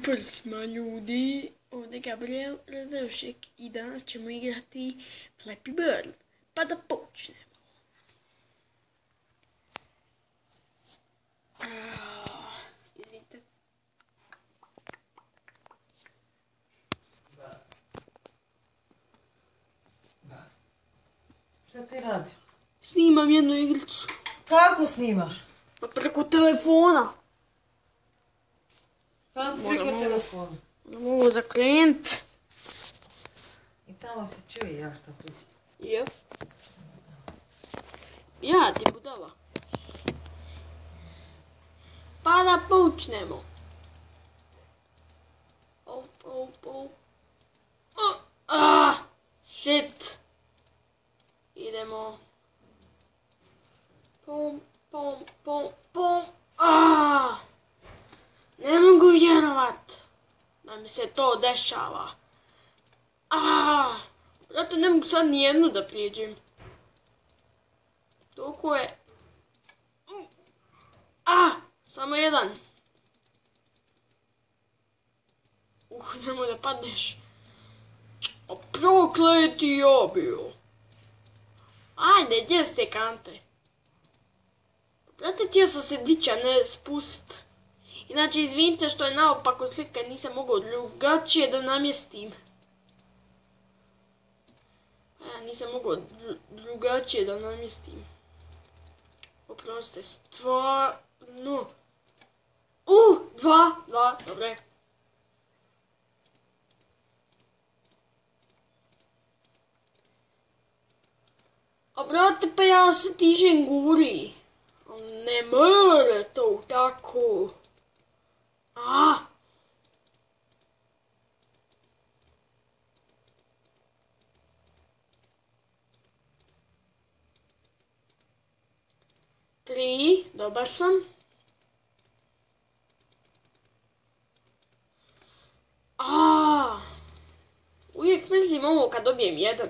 Super smo ljudi, ovdje Gabriel Razrušek i danas ćemo igrati Flappy Bird, pa da počnemo. Izvite. Šta ti radi? Snimam jednu igricu. Kako snimaš? Pa preko telefona. Kako preko telefona? Mogu zakrenut. I tamo se čuje ja šta pričam. Jep. Ja ti budala. Pa da počnemo. Shit. Idemo. Pum. Ne mogu vjerovat da mi se to dešava. Zato ne mogu sad nijednu da prijeđem. Toliko je. Samo jedan. Nemoj da padneš. Prokleti ja bio. Ajde, gdje ste kante? Brate, htio sam se dići, a ne spust. Inače, izvinite što je naopako slika, nisam mogao drugačije da namjestim. Nisam mogao drugačije da namjestim. Oprostite, stvarno. Dva, dobre. A brate, pa ja se tižem guri. Ne more to tako. Tri, dobar sam. Uvijek mislim ovo kad dobijem jedan.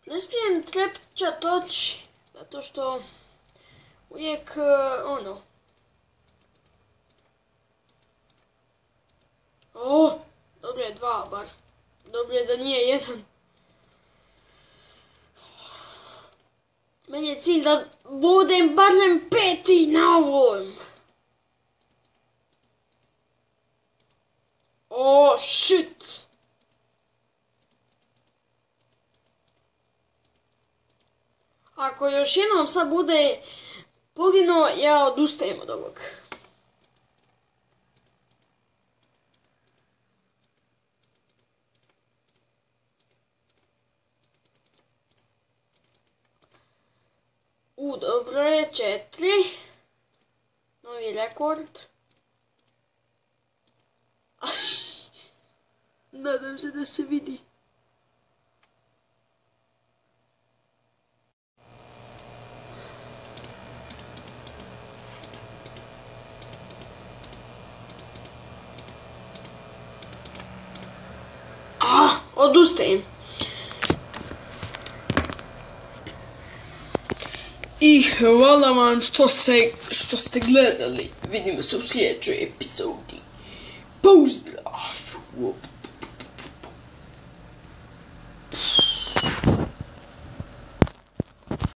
Ne smijem trepčat oči, zato što uvijek dobro je dva bar. Dobro je da nije jedan. Meni je cilj da budem barem peti na ovom. Shit. Ako još jednom sad bude poginuo, ja odustajem od ovog. Dobro je, 4. Novi rekord. Nadam se da se vidi. Odustajem. I hvala vam što ste gledali. Vidimo se u sljedećoj epizodi. Pozdrav!